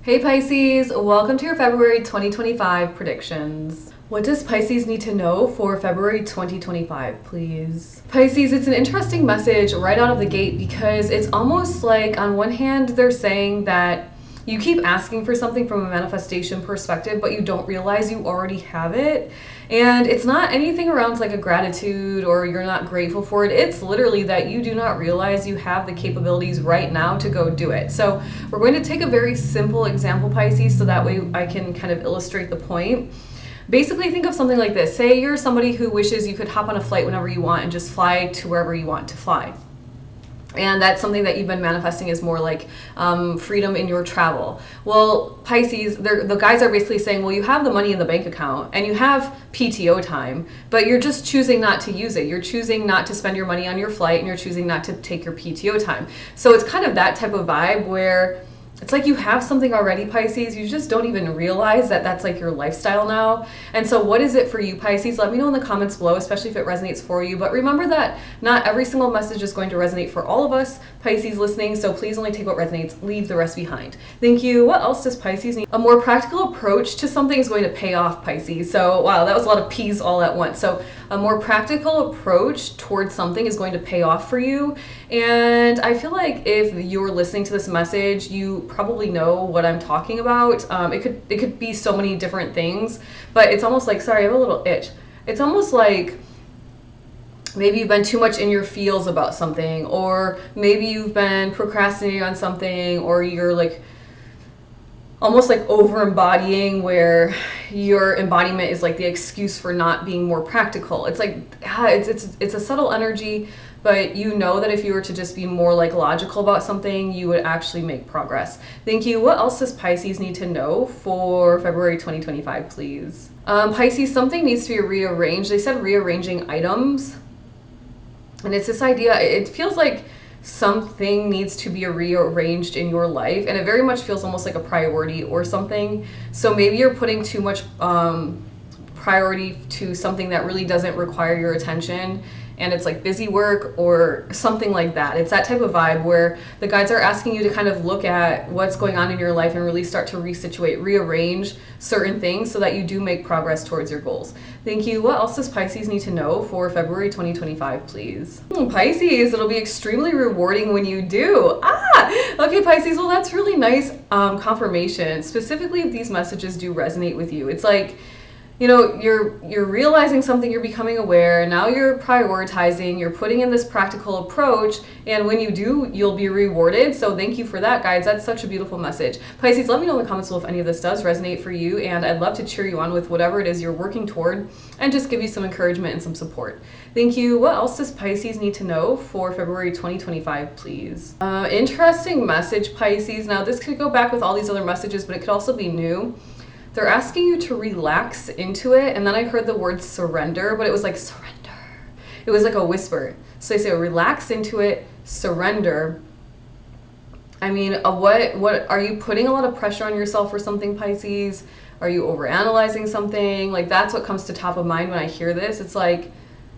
Hey Pisces, welcome to your February 2025 predictions. What does Pisces need to know for February 2025, please? Pisces, it's an interesting message right out of the gate because it's almost like on one hand they're saying that you keep asking for something from a manifestation perspective, but you don't realize you already have it. And it's not anything around like a gratitude or you're not grateful for it. It's literally that you do not realize you have the capabilities right now to go do it. So we're going to take a very simple example, Pisces, so that way I can kind of illustrate the point. Basically, think of something like this. Say you're somebody who wishes you could hop on a flight whenever you want and just fly to wherever you want to fly. And that's something that you've been manifesting is more like freedom in your travel. Well, Pisces, the guys are basically saying, well, you have the money in the bank account and you have PTO time, but you're just choosing not to use it. You're choosing not to spend your money on your flight and you're choosing not to take your PTO time. So it's kind of that type of vibe where it's like you have something already, Pisces. You just don't even realize that that's like your lifestyle now. And so what is it for you, Pisces? Let me know in the comments below, especially if it resonates for you. But remember that not every single message is going to resonate for all of us, Pisces listening. So please only take what resonates, leave the rest behind. Thank you. What else does Pisces need? A more practical approach to something is going to pay off, Pisces. So wow, that was a lot of P's all at once. So a more practical approach towards something is going to pay off for you. And I feel like if you're listening to this message, you probably know what I'm talking about. It could be so many different things, but it's almost like, sorry, I have a little itch. It's almost like maybe you've been too much in your feels about something, or maybe you've been procrastinating on something, or you're like almost like over embodying, where your embodiment is like the excuse for not being more practical. It's like it's a subtle energy, but you know that if you were to just be more like logical about something, you would actually make progress. Thank you. What else does Pisces need to know for February 2025, please? Pisces, something needs to be rearranged. They said rearranging items, and it's this idea, it feels like something needs to be rearranged in your life, and it very much feels almost like a priority or something. So maybe you're putting too much priority to something that really doesn't require your attention, and it's like busy work or something like that. It's that type of vibe where the guides are asking you to kind of look at what's going on in your life and really start to resituate, rearrange certain things so that you do make progress towards your goals. Thank you. What else does Pisces need to know for February 2025, please? Pisces, it'll be extremely rewarding when you do. Okay, Pisces, well, that's really nice confirmation, specifically if these messages do resonate with you. It's like, you know, you're realizing something, you're becoming aware, now you're prioritizing, you're putting in this practical approach, and when you do, you'll be rewarded. So thank you for that, guys. That's such a beautiful message. Pisces, let me know in the comments below if any of this does resonate for you, and I'd love to cheer you on with whatever it is you're working toward and just give you some encouragement and some support. Thank you. What else does Pisces need to know for February 2025, please? Interesting message, Pisces. Now, this could go back with all these other messages, but it could also be new. They're asking you to relax into it, and then I heard the word surrender, but it was like surrender. It was like a whisper. So they say relax into it, surrender. I mean, what are you putting a lot of pressure on yourself for something, Pisces? Are you overanalyzing something? Like, that's what comes to top of mind when I hear this. It's like,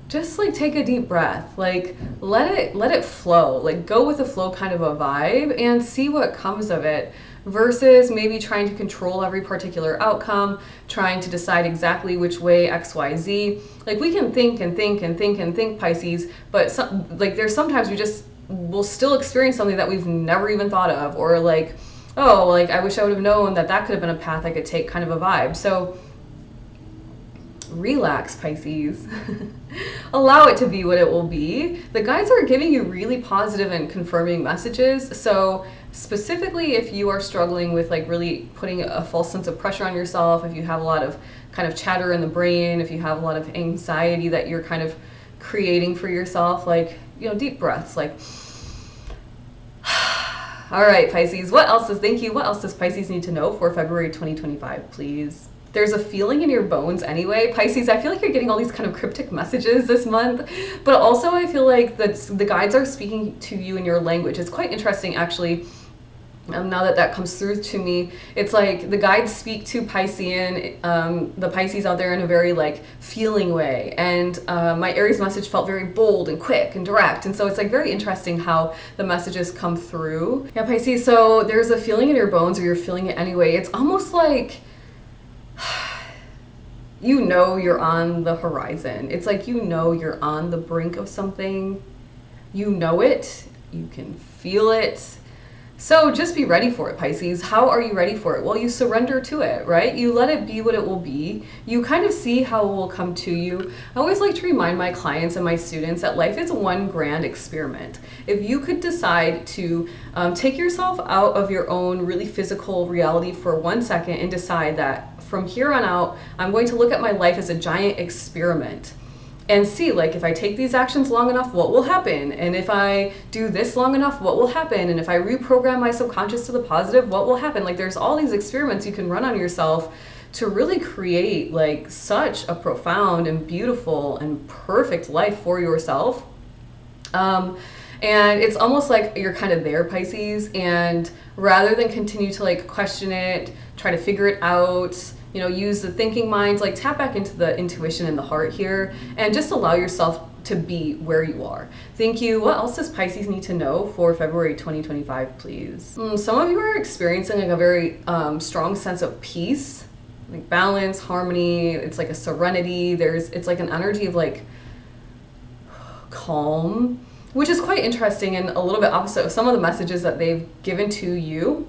just like take a deep breath, like let it flow, like go with the flow kind of a vibe and see what comes of it, versus maybe trying to control every particular outcome, trying to decide exactly which way XYZ. Like, we can think and think and think and think, Pisces, but there's sometimes we just will still experience something that we've never even thought of, or like, oh, like I wish I would have known that that could have been a path I could take kind of a vibe. So relax, Pisces. Allow it to be what it will be. The guides are giving you really positive and confirming messages. So specifically if you are struggling with like really putting a false sense of pressure on yourself, if you have a lot of kind of chatter in the brain, if you have a lot of anxiety that you're kind of creating for yourself, like, you know, deep breaths, like all right, Pisces, what else does Pisces need to know for February 2025, please? There's a feeling in your bones anyway. Pisces, I feel like you're getting all these kind of cryptic messages this month, but also I feel like the guides are speaking to you in your language. It's quite interesting, actually. Now that comes through to me, it's like the guides speak to Piscean, the Pisces out there, in a very like feeling way. And my Aries message felt very bold and quick and direct. And so it's like very interesting how the messages come through. Yeah, Pisces, so there's a feeling in your bones, or you're feeling it anyway. It's almost like you know you're on the horizon. It's like you know you're on the brink of something. You know it. You can feel it. So just be ready for it, Pisces. How are you ready for it? Well, you surrender to it, right? You let it be what it will be. You kind of see how it will come to you. I always like to remind my clients and my students that life is one grand experiment. If you could decide to take yourself out of your own really physical reality for 1 second and decide that from here on out, I'm going to look at my life as a giant experiment. And see, like, if I take these actions long enough, what will happen? And if I do this long enough, what will happen? And if I reprogram my subconscious to the positive, what will happen? Like, there's all these experiments you can run on yourself to really create like such a profound and beautiful and perfect life for yourself. And it's almost like you're kind of there, Pisces, and rather than continue to like question it, try to figure it out, you know, use the thinking mind, like tap back into the intuition and the heart here, and just allow yourself to be where you are. Thank you. What else does Pisces need to know for February 2025, please? Some of you are experiencing like a very strong sense of peace, like balance, harmony. It's like a serenity. It's like an energy of like calm, which is quite interesting and a little bit opposite of some of the messages that they've given to you.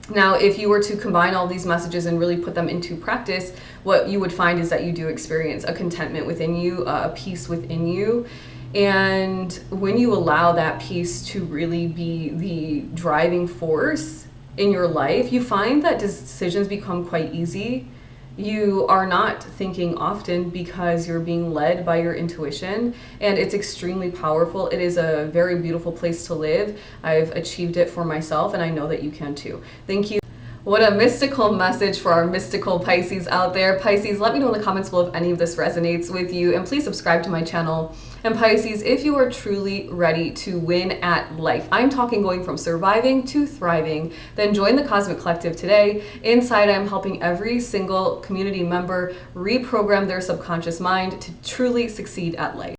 Now, if you were to combine all these messages and really put them into practice, what you would find is that you do experience a contentment within you, a peace within you. And when you allow that peace to really be the driving force in your life, you find that decisions become quite easy. You are not thinking often because you're being led by your intuition, and it's extremely powerful. It is a very beautiful place to live. I've achieved it for myself, and I know that you can too. Thank you. What a mystical message for our mystical Pisces out there. Pisces, let me know in the comments below if any of this resonates with you, and please subscribe to my channel. And Pisces, if you are truly ready to win at life, I'm talking going from surviving to thriving, then join the Cosmic Collective today. Inside, I'm helping every single community member reprogram their subconscious mind to truly succeed at life.